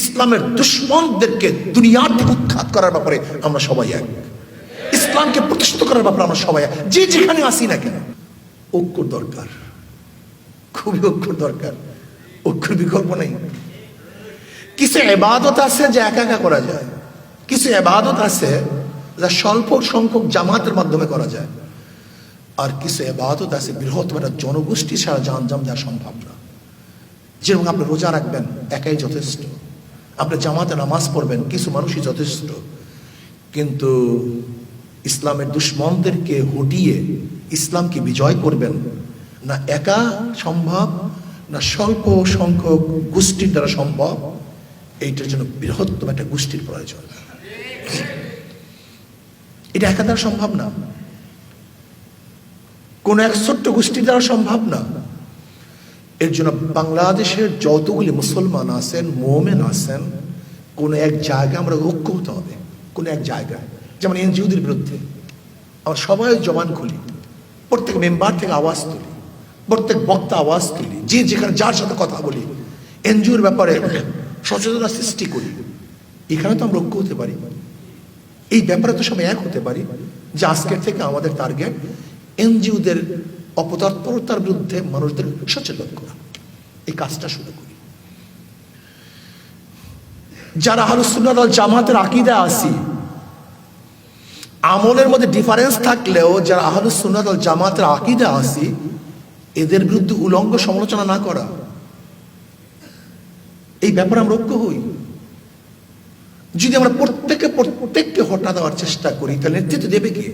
ইসলামের দুশ্মনদেরকে দুনিয়ার থেকে উৎখাত করার ব্যাপারে আমরা সবাই এক। ইসলামকে প্রতিষ্ঠিত করার ব্যাপারে আমরা সবাই এক, যে যেখানে আসি না কেন। ঐক্যর দরকার, খুবই ঐক্যর দরকার, ঐক্যের বিকল্প নেই। কিছু ইবাদত আছে যা একা একা করা যায়, কিছু ইবাদত আছে যা স্বল্প সংখ্যক জামাতের মাধ্যমে করা যায়, আর কিছু ইবাদত আছে বৃহত্তম একটা জনগোষ্ঠী ছাড়া জানজাম দেওয়া সম্ভব না। যেরকম আপনি রোজা রাখবেন একাই যথেষ্ট, আপনি জামাতে নামাজ পড়বেন কিছু মানুষই যথেষ্ট, কিন্তু ইসলামের দুশ্মনদেরকে হটিয়ে ইসলামকে বিজয় করবেন না একা সম্ভব, না স্বল্প সংখ্যক গোষ্ঠীর দ্বারা সম্ভব। এইটার জন্য বৃহত্তম একটা গোষ্ঠীর প্রয়োজন, এটা একা দ্বারা সম্ভব না, কোন এক ছোট্ট গোষ্ঠীর দ্বারা সম্ভব না। এর জন্য বাংলাদেশের যতগুলি মুসলমান আছেন, মোমেন আছেন, কোন এক জায়গায় আমরা ঐক্য হতে হবে। কোন এক জায়গায়, যেমন এনজিওদের বিরুদ্ধে আমরা সবাই জবান খুলি, প্রত্যেক মেম্বার থেকে আওয়াজ তুলি, প্রত্যেক বক্তা আওয়াজ তুলি, যে যেখানে যার সাথে কথা বলি, এনজিওর ব্যাপারে সচেতনতা সৃষ্টি করি। এখানে তো আমরা ঐক্য হতে পারি, এই ব্যাপারে তো সবাই এক হতে পারি যে আজকের থেকে আমাদের টার্গেট এনজিওদের অপতৎপরতার বিরুদ্ধে মানুষদের সচেতন করা। এই কাজটা শুরু করি। যারা আহলুস সুন্নাত ওয়াল জামাতের আকীদা আছি, আমলের মধ্যে ডিফারেন্স থাকলেও যারা আহলুস সুন্নাত ওয়াল জামাতের আকীদা আছি, এদের বিরুদ্ধে উলঙ্গ সমালোচনা না করা, এই ব্যাপারে আমরা ঐক্য হই। যদি আমরা প্রত্যেককে হটা দেওয়ার চেষ্টা করি, তাহলে নেতৃত্ব দেবে কে?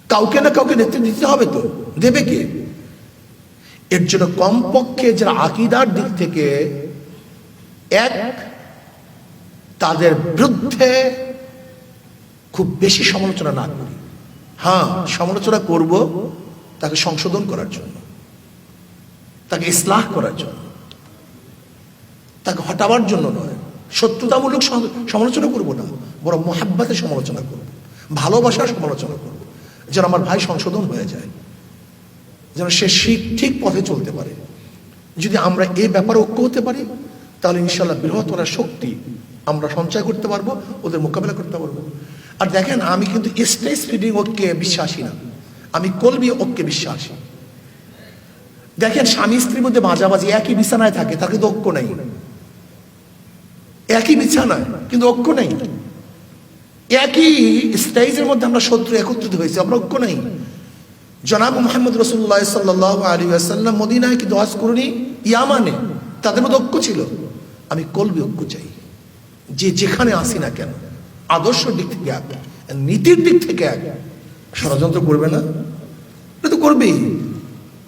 কাউকে না কাউকে নেতৃত্ব দিতে হবে, তো দেবে কে? এর জন্য কমপক্ষে যারা আকীদার দিক থেকে এক, তাদের বিরুদ্ধে খুব বেশি সমালোচনা না করি। হ্যাঁ, সমালোচনা করব তাকে সংশোধন করার জন্য, তাকে ইসলাহ করার জন্য, তাকে হটাবার জন্য নয়। শত্রুতামূলক সমালোচনা করব না, বরং মোহাব্বতে সমালোচনা করব, ভালোবাসার সমালোচনা করব, যেন আমার ভাই সংশোধন হয়ে যায়, যেন সে ঠিক পথে চলতে পারে। যদি আমরা এই ব্যাপারে ঐক্য হতে পারি, তাহলে ইনশাল্লাহ বৃহত্তর শক্তি আমরা সঞ্চয় করতে পারবো, ওদের মোকাবেলা করতে পারবো। আর দেখেন, আমি কিন্তু স্টেজ ফিডিং ঐক্যে বিশ্বাসী না, আমি কলবি ঐক্যে বিশ্বাসী। দেখেন, স্বামী স্ত্রীর মধ্যে মাঝামাঝি একই বিছানায় থাকে, তার কিন্তু ঐক্য নাই। একই বিছানায় কিন্তু ঐক্য নেই, একই স্টেজের মধ্যে আমরা শত্রু একত্রিত হয়েছি, আমরা ঐক্য নেই। জনাব মুহাম্মদ রাসূলুল্লাহ সাল্লাল্লাহু আলাইহি ওয়াসাল্লাম মদিনায় কি দোয়াজ করুনি, ইয়ামানে, তাদের মধ্যে ঐক্য ছিল। আমি কলবি ঐক্য চাই, যে যেখানে আসি না কেন, আদর্শ দিক থেকে এক, নীতির দিক থেকে এক। ষড়যন্ত্র করবে না, এটা তো করবেই,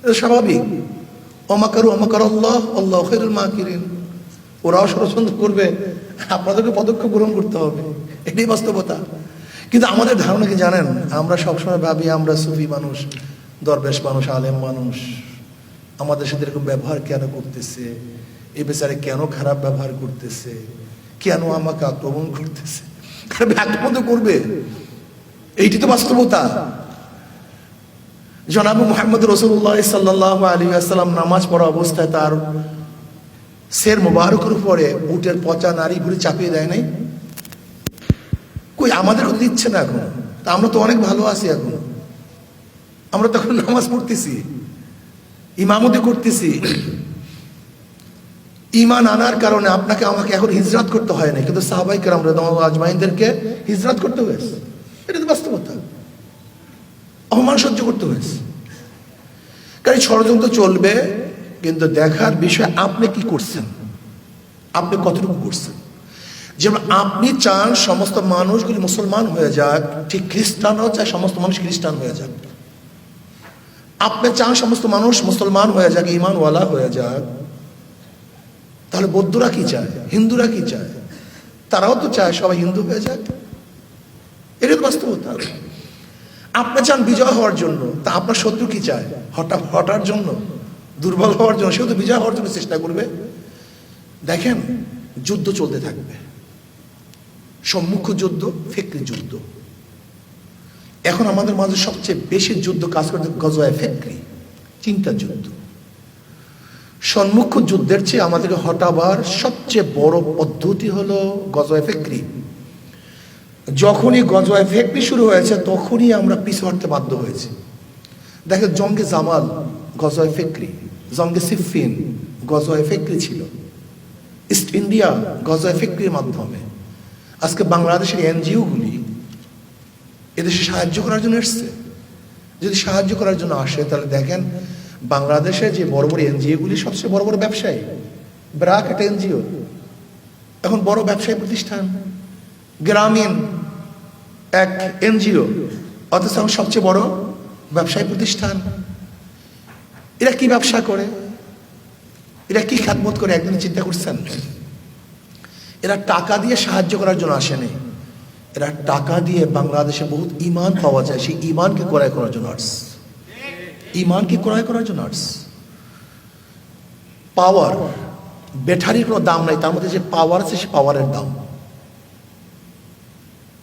এটা স্বাভাবিক। ওমাকারু ওমাকারাল্লাহ আল্লাহু খায়রুল মাকিরিন। ওরাও ষড়যন্ত্র করবে, আপনাদেরকে পদক্ষেপ গ্রহণ করতে হবে, এটাই বাস্তবতা। কিন্তু আমাদের ধারণা কি জানেন, আমরা সবসময় ভাবি আমরা সুফি মানুষ, দরবেশ মানুষ, আলেম মানুষ, আমাদের সাথে এরকম ব্যবহার কেন করতেছে, এই বেচারে কেন খারাপ ব্যবহার করতেছে, কেন আমাকে আক্রমণ করতেছে। আক্রমণ তো করবে, এইটি তো বাস্তবতা। জনাব মুহাম্মদ রাসূলুল্লাহ সাল্লাল্লাহু আলাইহি ওয়াসাল্লাম নামাজ পড়া অবস্থায় তার সের মোবারকের উপরে উটের পচা নারী ঘুরে চাপিয়ে দেয় নাই? কই, আমাদের কথা দিচ্ছে না এখন, তা আমরা তো অনেক ভালো আছি এখন, আমরা তখন নামাজ পড়তেছি, ইমামতি করতেছি। ঈমান আনার কারণে আপনাকে আমাকে এখন হিজরত করতে হয় না, কিন্তু সাহাবায়ে কেরাম রাদিয়াল্লাহু আজমাইনদেরকে হিজরত করতে হয়েছে। এটা তো বাস্তবতা, অপমান সহ্য করতে হয়েছে। কারণ ষড়যন্ত্র চলবে, কিন্তু দেখার বিষয় আপনি কি করছেন, আপনি কতটুকু করছেন। যেমন আপনি চান সমস্ত মানুষগুলি মুসলমান হয়ে যাক, ঠিক খ্রিস্টানরাও চায় সমস্ত মানুষ খ্রিস্টান হয়ে যাক। আপনি চান সমস্ত মানুষ মুসলমান হয়ে যাক, ঈমানওয়ালা হয়ে যাক। তাহলে বৌদ্ধরা কি চায়, হিন্দুরা কি চায়? তারাও তো চায় সবাই হিন্দু হয়ে যাক। এটা তো বাস্তবতা। আপনি চান বিজয় হওয়ার জন্য, তা আপনার শত্রু কি চায়, হটার জন্য, দুর্বল হওয়ার জন্য। সেও তো বিজয় হওয়ার জন্য চেষ্টা করবে। দেখেন, যুদ্ধ চলতে থাকবে, সম্মুখ যুদ্ধ, ফিকরি যুদ্ধ। এখন আমাদের মাঝে সবচেয়ে বেশি যুদ্ধ কাজ করতে গজওয়ায়ে ফিকরি, চিন্তা যুদ্ধ। সম্মুখ যুদ্ধের চেয়ে আমাদেরকে হটাবার সবচেয়ে বড় পদ্ধতি হলো গজওয়ে ফিক্রি। যখনই গজওয়ে ফিক্রি শুরু হয়েছে তখনই আমরা পিছু হটতে বাধ্য হয়েছি। দেখেন, জঙ্গে জামাল গজওয়ে ফিক্রি, জঙ্গে সিফিন গজওয়ে ফিক্রি ছিল, ইস্ট ইন্ডিয়া গজওয়ে ফিক্রির মাধ্যমে। আজকে বাংলাদেশের এনজিওগুলি এদেশে সাহায্য করার জন্য এসছে। যদি সাহায্য করার জন্য আসে তাহলে দেখেন বাংলাদেশের যে বড় বড় এনজিওগুলি সবচেয়ে বড় বড় ব্যবসায়ী। ব্র্যাক একটা এনজিও, এখন বড় ব্যবসায়ী প্রতিষ্ঠান। গ্রামীণ এক এনজিও, অথচ এখন সবচেয়ে বড় ব্যবসায়ী প্রতিষ্ঠান। এরা কি ব্যবসা করে, এরা কি খাদমত করে, একদিন চিন্তা করছেন? এরা টাকা দিয়ে সাহায্য করার জন্য আসেনি, এরা টাকা দিয়ে বাংলাদেশে বহুত ইমান পাওয়া যায়, সেই ইমানকে ক্রয় করার জন্য আসছে। ইমানকে ক্রয় করার জন্য আসছে। পাওয়ার, ব্যাটারির কোনো দাম নাই, তার মধ্যে যে পাওয়ার আছে সে পাওয়ারের দাম।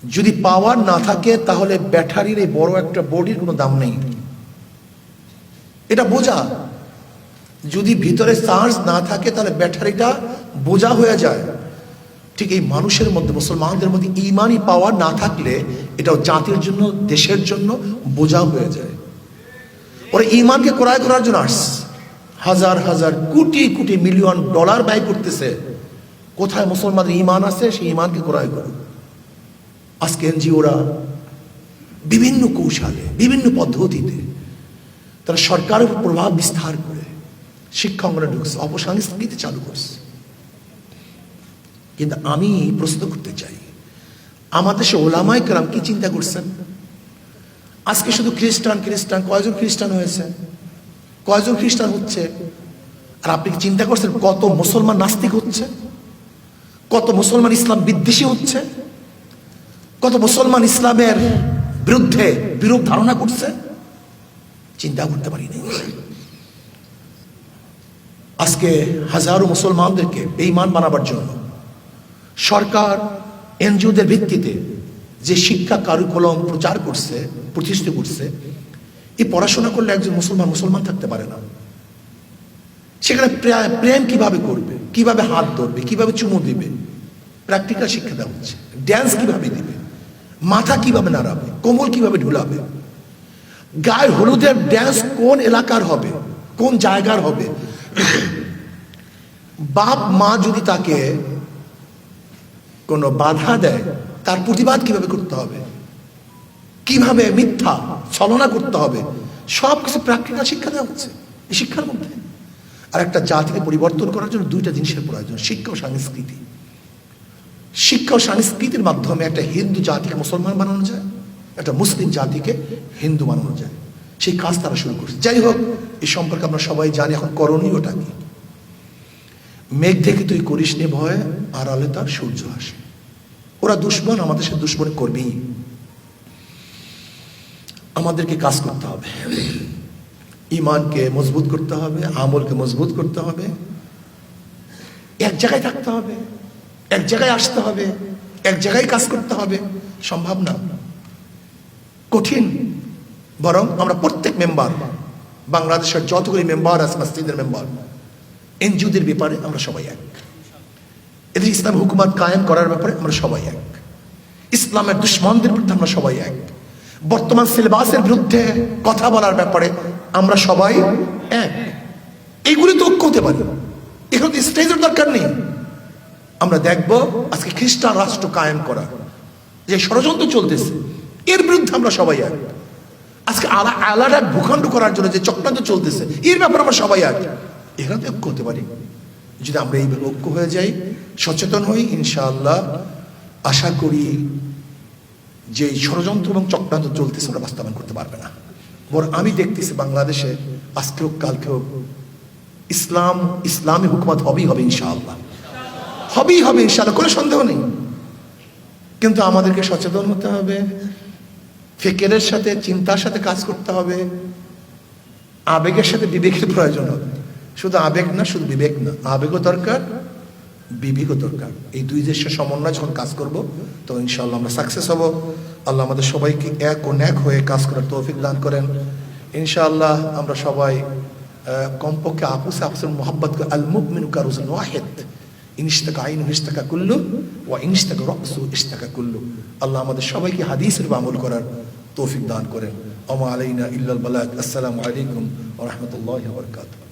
যদি পাওয়ার না থাকে তাহলে ব্যাটারির এই বড় একটা বডির কোনো দাম নেই, এটা বোঝা। যদি ভিতরে চার্জ না থাকে তাহলে ব্যাটারিটা বোঝা হয়ে যায়। ঠিক এই মানুষের মধ্যে, মুসলমানদের মধ্যে ইমানি পাওয়ার না থাকলে এটাও জাতির জন্য, দেশের জন্য বোঝা হয়ে যায়। ওরা ইমানকে ক্রয় করার জন্য আসছে, হাজার হাজার কোটি কোটি মিলিয়ন ডলার ব্যয় করতেছে। কোথায় মুসলমানদের ইমান আছে সেই ইমানকে ক্রয় করে। আজকে এনজিওরা বিভিন্ন কৌশলে, বিভিন্ন পদ্ধতিতে তারা সরকারের উপর প্রভাব বিস্তার করে শিক্ষা অঙ্গনে ঢুকছে, অপসংস্কৃতি চালু করছে। কিন্তু আমি প্রশ্ন করতে চাই, আমাদের সে ওলামায়ে কেরাম কি চিন্তা করছেন? আজকে শুধু খ্রিস্টান খ্রিস্টান, কয়জন খ্রিস্টান হয়েছে, কয়জন খ্রিস্টান হচ্ছে? আর আপনি কি চিন্তা করছেন কত মুসলমান নাস্তিক হচ্ছে, কত মুসলমান ইসলাম বিদ্বেষী হচ্ছে, কত মুসলমান ইসলামের বিরুদ্ধে বিরূপ ধারণা করছে? চিন্তা করতে পারিনি। আজকে হাজারো মুসলমানদেরকে বেঈমান বানাবার জন্য সরকার এনজিওদের ভিত্তিতে যে শিক্ষা কারিকুলাম প্রচার করছে, প্রতিষ্ঠিত করছে, এই পড়াশোনা করলে একজন মুসলমান মুসলমান থাকতে পারে না। সেখানে প্রেম কিভাবে করবে, কিভাবে হাত ধরবে, কিভাবে চুমু দিবে, প্র্যাকটিক্যাল শিক্ষা দেওয়া হচ্ছে। ড্যান্স কিভাবে দিবে, মাথা কিভাবে নাড়াবে, কোমল কিভাবে ঢুলাবে, গায়ের হলুদের ড্যান্স কোন এলাকার হবে, কোন জায়গার হবে, বাপ মা যদি তাকে কোনো বাধা দেয় তার প্রতিবাদ কিভাবে করতে হবে, কিভাবে মিথ্যা ছলনা করতে হবে, সব কিছু প্র্যাকটিক্যাল শিক্ষা দেওয়া হচ্ছে এই শিক্ষার মধ্যে। আর একটা জাতিকে পরিবর্তন করার জন্য দুইটা জিনিসের প্রয়োজন, শিক্ষা ও সংস্কৃতি। শিক্ষা ও সংস্কৃতির মাধ্যমে একটা হিন্দু জাতিকে মুসলমান বানানো যায়, একটা মুসলিম জাতিকে হিন্দু বানানো যায়। সেই কাজ তারা শুরু করছে। যাই হোক, এই সম্পর্কে আমরা সবাই জানি। এখন করণীয়টা কি? মেঘ থেকে তুই করিস নে ভয়, আড়ালে তার সূর্য আসে। ওরা দুশ্মন, আমাদের সাথে দুশ্মন করবেই। আমাদেরকে কাজ করতে হবে, ইমানকে মজবুত করতে হবে, আমলকে মজবুত করতে হবে, এক জায়গায় থাকতে হবে, এক জায়গায় আসতে হবে, এক জায়গায় কাজ করতে হবে। সম্ভব না, কঠিন। বরং আমরা প্রত্যেক মেম্বার, বাংলাদেশের যতগুলি মেম্বার আছে, মসজিদের মেম্বার, এনজিওদের ব্যাপারে আমরা সবাই এক। এদের ইসলাম হুকুমত কায়েম করার ব্যাপারে আমরা সবাই এক। ইসলামের দুশ্মনদের বিরুদ্ধে আমরা সবাই এক। বর্তমান সিলেবাসের বিরুদ্ধে কথা বলার ব্যাপারে আমরা সবাই এক। এইগুলি তো ঐক্য হতে পারে, এখানে তো স্টেজের দরকার নেই। আমরা দেখব আজকে খ্রিস্টান রাষ্ট্র কায়েম করা যে ষড়যন্ত্র চলতেছে, এর বিরুদ্ধে আমরা সবাই এক। আজকে আলাদা ভূখণ্ড করার জন্য যে চক্রান্ত চলতেছে, এর ব্যাপারে আমরা সবাই এক। এখানে তো ঐক্য হতে পারি। যদি আমরা এইভাবে ঐক্য হয়ে যাই, সচেতন হই, ইনশাআল্লাহ আশা করি যে ষড়যন্ত্র এবং চক্রান্ত চলতেছে ওরা বাস্তবায়ন করতে পারবে না। বরং আমি দেখতেছি বাংলাদেশে আজকেও কালকেও ইসলাম, ইসলামী হুকুমত হবেই হবে, ইনশাআল্লাহ হবেই হবে, ইনশাআল্লাহ, কোনো সন্দেহ নেই। কিন্তু আমাদেরকে সচেতন হতে হবে, ফিকিরের সাথে, চিন্তার সাথে কাজ করতে হবে, আবেগের সাথে বিবেকের প্রয়োজন হবে। শুধু আবেগ না, শুধু বিবেক না, আবেগও দরকার, বিবেকও দরকার। এই দুই দেশের সমন্বয় যখন কাজ করব তো ইনশাআল্লাহ আমরা সাকসেস হব। আল্লাহ আমাদের সবাইকে এক ও ন্যাক হয়ে কাজ করার তৌফিক দান করেন। ইনশাআল্লাহ আমরা সবাই কমপক্ষে আপুসের মোহাব্বত করে। আল মুমিনু কারুজুন ওয়াহিদ, ইনশতাকা আইনু ইশতাকা কুল্লু ওয়া ইনশতাকা রাসু ইশতাকা কুল্লু। আল্লাহ আমাদের সবাইকে হাদিসের আমল করার তৌফিক দান করেন। ওয়া মা আলাইনা ইল্লাল বালাগ। আসসালামু আলাইকুম ওয়া রাহমাতুল্লাহি ওয়া বারাকাতুহু।